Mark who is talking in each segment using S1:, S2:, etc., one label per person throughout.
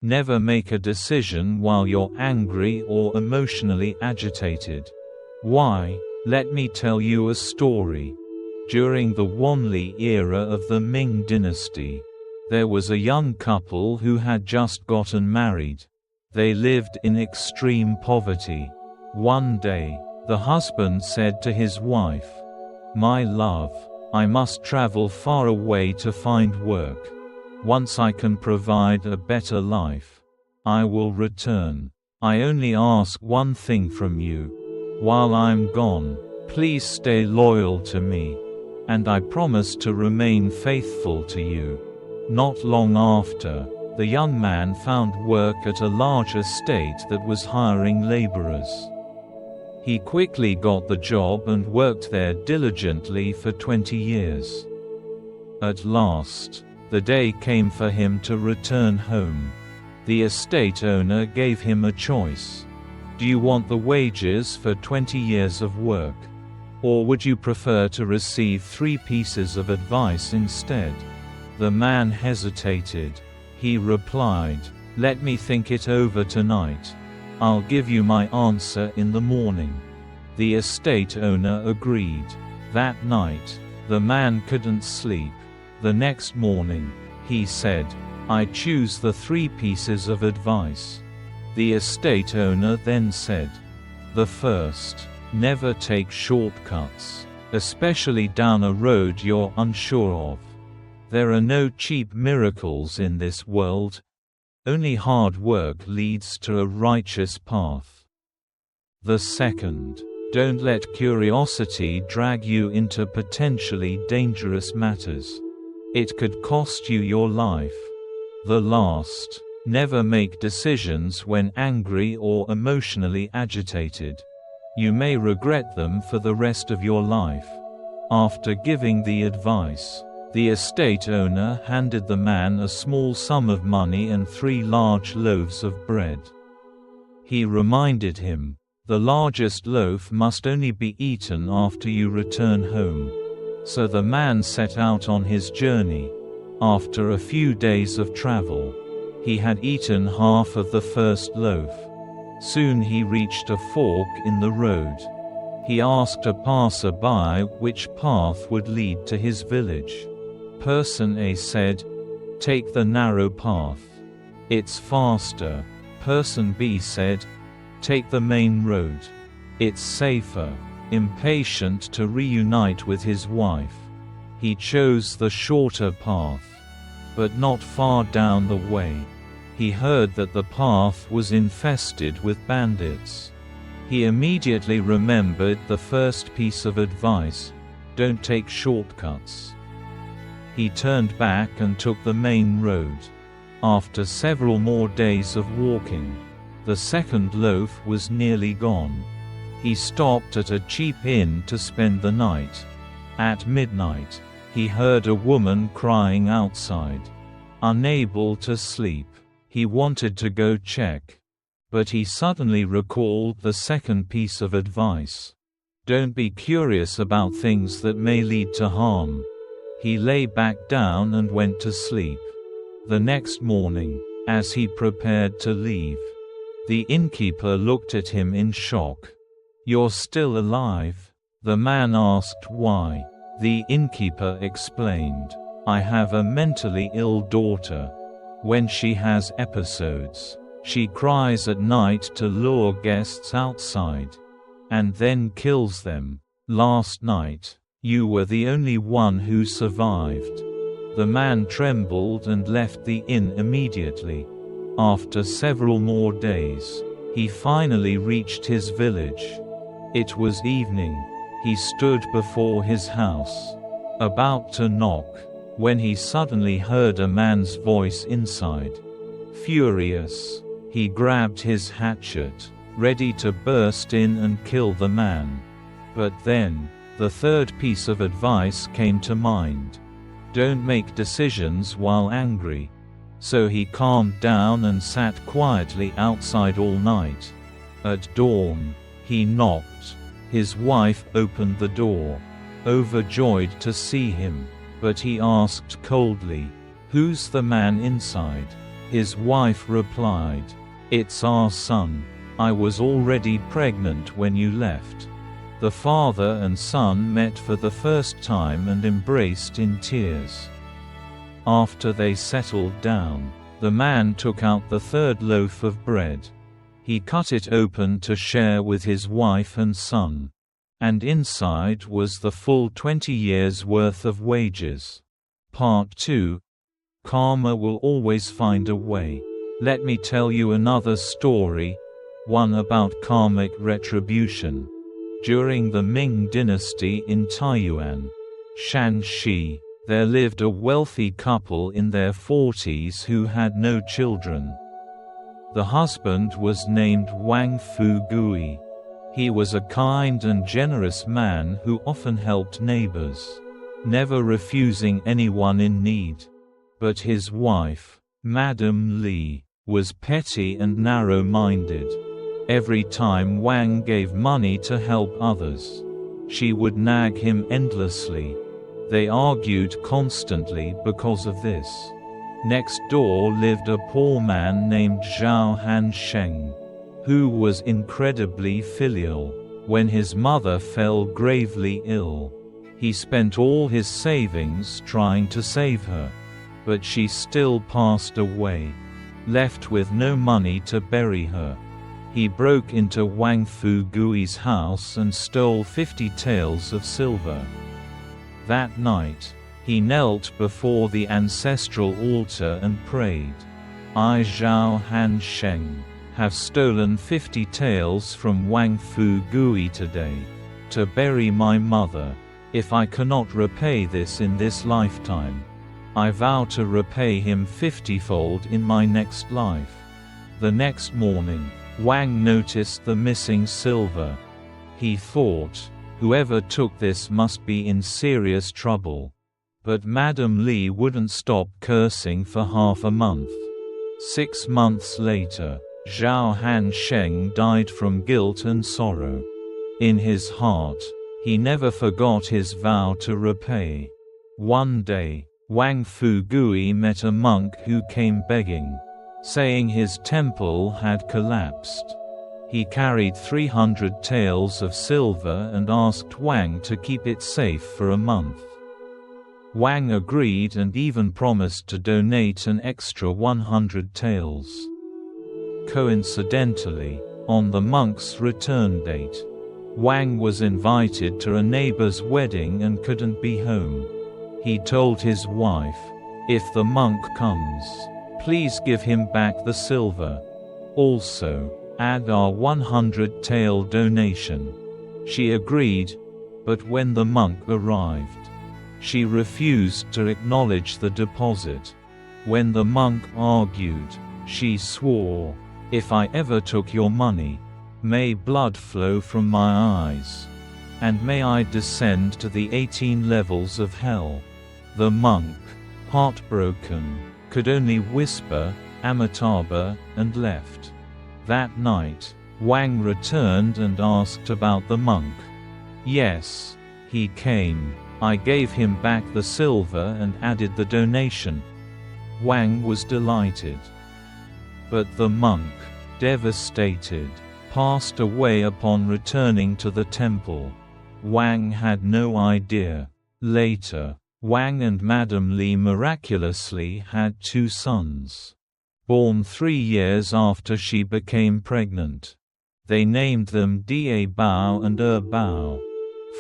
S1: Never make a decision while you're angry or emotionally agitated. Why? Let me tell you a story. During the Wanli era of the Ming Dynasty, there was a young couple who had just gotten married. They lived in extreme poverty. One day, the husband said to his wife, "My love, I must travel far away to find work. Once I can provide a better life, I will return. I only ask one thing from you. While I'm gone, please stay loyal to me, and I promise to remain faithful to you." Not long after, the young man found work at a large estate that was hiring laborers. He quickly got the job and worked there diligently for 20 years. At last, the day came for him to return home. The estate owner gave him a choice. Do you want the wages for 20 years of work? Or would you prefer to receive 3 pieces of advice instead? The man hesitated. He replied, "Let me think it over tonight. I'll give you my answer in the morning." The estate owner agreed. That night, the man couldn't sleep. The next morning, he said, "I choose the 3 pieces of advice." The estate owner then said, "The first, never take shortcuts, especially down a road you're unsure of. There are no cheap miracles in this world. Only hard work leads to a righteous path. The second, don't let curiosity drag you into potentially dangerous matters. It could cost you your life. The last, never make decisions when angry or emotionally agitated. You may regret them for the rest of your life." After giving the advice, the estate owner handed the man a small sum of money and 3 large loaves of bread. He reminded him, "The largest loaf must only be eaten after you return home." So the man set out on his journey. After a few days of travel, he had eaten half of the first loaf. Soon he reached a fork in the road. He asked a passerby which path would lead to his village. Person A said, "Take the narrow path. It's faster." Person B said, "Take the main road. It's safer." Impatient to reunite with his wife, he chose the shorter path. But not far down the way, he heard that the path was infested with bandits. He immediately remembered the first piece of advice, "Don't take shortcuts." He turned back and took the main road. After several more days of walking, the second loaf was nearly gone. He stopped at a cheap inn to spend the night. At midnight, he heard a woman crying outside. Unable to sleep, he wanted to go check. But he suddenly recalled the second piece of advice. Don't be curious about things that may lead to harm. He lay back down and went to sleep. The next morning, as he prepared to leave, the innkeeper looked at him in shock. "You're still alive?" The man asked why. The innkeeper explained, "I have a mentally ill daughter. When she has episodes, she cries at night to lure guests outside, and then kills them. Last night, you were the only one who survived." The man trembled and left the inn immediately. After several more days, he finally reached his village. It was evening. He stood before his house, about to knock, when he suddenly heard a man's voice inside. Furious, he grabbed his hatchet, ready to burst in and kill the man. But then, the third piece of advice came to mind. Don't make decisions while angry. So he calmed down and sat quietly outside all night. At dawn, he knocked. His wife opened the door, overjoyed to see him, but he asked coldly, "Who's the man inside?" His wife replied, "It's our son. I was already pregnant when you left." The father and son met for the first time and embraced in tears. After they settled down, the man took out the third loaf of bread. He cut it open to share with his wife and son. And inside was the full 20 years' worth of wages. Part 2. Karma will always find a way. Let me tell you another story, one about karmic retribution. During the Ming Dynasty in Taiyuan, Shanxi, there lived a wealthy couple in their 40s who had no children. The husband was named Wang Fugui. He was a kind and generous man who often helped neighbors, never refusing anyone in need. But his wife, Madame Li, was petty and narrow-minded. Every time Wang gave money to help others, she would nag him endlessly. They argued constantly because of this. Next door lived a poor man named Zhao Hansheng, who was incredibly filial. When his mother fell gravely ill, he spent all his savings trying to save her. But she still passed away, left with no money to bury her. He broke into Wang Fugui's house and stole 50 taels of silver. That night, he knelt before the ancestral altar and prayed, "I Zhao Hansheng have stolen 50 taels from Wang Fugui today, to bury my mother. If I cannot repay this in this lifetime, I vow to repay him 50-fold in my next life." The next morning, Wang noticed the missing silver. He thought, whoever took this must be in serious trouble. But Madame Li wouldn't stop cursing for half a month. 6 months later, Zhao Hansheng died from guilt and sorrow. In his heart, he never forgot his vow to repay. One day, Wang Fugui met a monk who came begging, saying his temple had collapsed. He carried 300 taels of silver and asked Wang to keep it safe for a month. Wang agreed and even promised to donate an extra 100 taels. Coincidentally, on the monk's return date, Wang was invited to a neighbor's wedding and couldn't be home. He told his wife, "If the monk comes, please give him back the silver. Also, add our 100 tael donation." She agreed, but when the monk arrived, she refused to acknowledge the deposit. When the monk argued, she swore, "If I ever took your money, may blood flow from my eyes, and may I descend to the 18 levels of hell." The monk, heartbroken, could only whisper, "Amitabha," and left. That night, Wang returned and asked about the monk. "Yes, he came. I gave him back the silver and added the donation." Wang was delighted. But the monk, devastated, passed away upon returning to the temple. Wang had no idea. Later, Wang and Madame Li miraculously had 2 sons, born 3 years after she became pregnant. They named them Da Bao and Bao.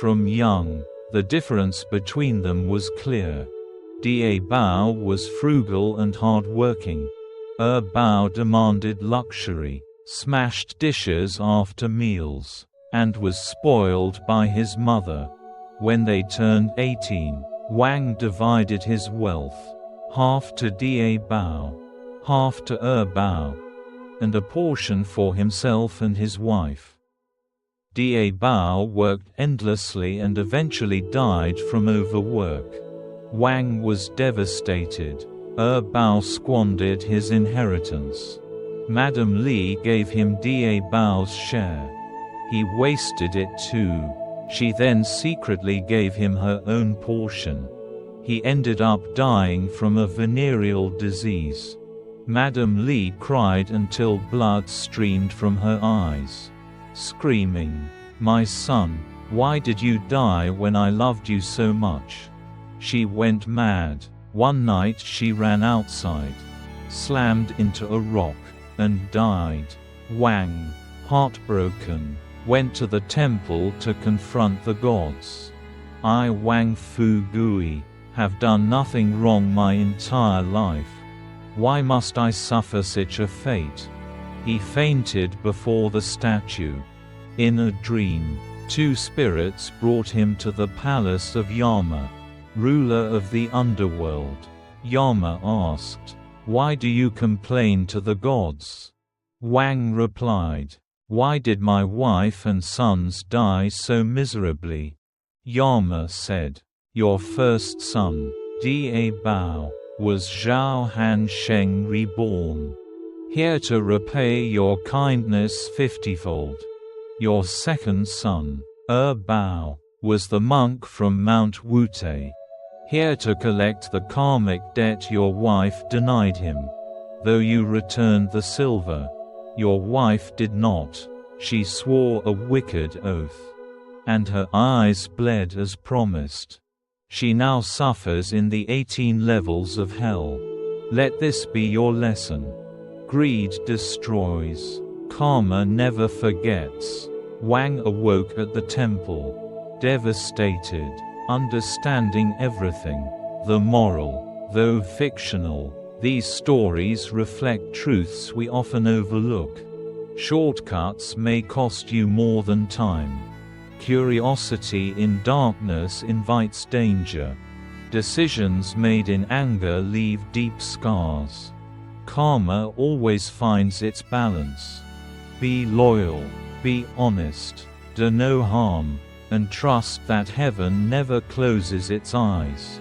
S1: From young, the difference between them was clear. Da Bao was frugal and hard-working. Bao demanded luxury, smashed dishes after meals, and was spoiled by his mother. When they turned 18, Wang divided his wealth, half to Da Bao, half to Bao, and a portion for himself and his wife. Da Bao worked endlessly and eventually died from overwork. Wang was devastated. Bao squandered his inheritance. Madame Li gave him Da Bao's share. He wasted it too. She then secretly gave him her own portion. He ended up dying from a venereal disease. Madam Li cried until blood streamed from her eyes, screaming, "My son, why did you die when I loved you so much?" She went mad. One night she ran outside, slammed into a rock, and died. Wang, heartbroken, went to the temple to confront the gods. "I, Wang Fu Gui, have done nothing wrong my entire life. Why must I suffer such a fate?" He fainted before the statue. In a dream, two spirits brought him to the palace of Yama, ruler of the underworld. Yama asked, "Why do you complain to the gods?" Wang replied, "Why did my wife and sons die so miserably?" Yama said, "Your first son, Da Bao, was Zhao Han Sheng reborn, here to repay your kindness 50-fold. Your second son, Bao, was the monk from Mount Wute, here to collect the karmic debt your wife denied him. Though you returned the silver, your wife did not. She swore a wicked oath, and her eyes bled as promised. She now suffers in the 18 levels of hell. Let this be your lesson. Greed destroys. Karma never forgets." Wang awoke at the temple, devastated, understanding everything. The moral, though fictional, these stories reflect truths we often overlook. Shortcuts may cost you more than time. Curiosity in darkness invites danger. Decisions made in anger leave deep scars. Karma always finds its balance. Be loyal, be honest, do no harm, and trust that heaven never closes its eyes.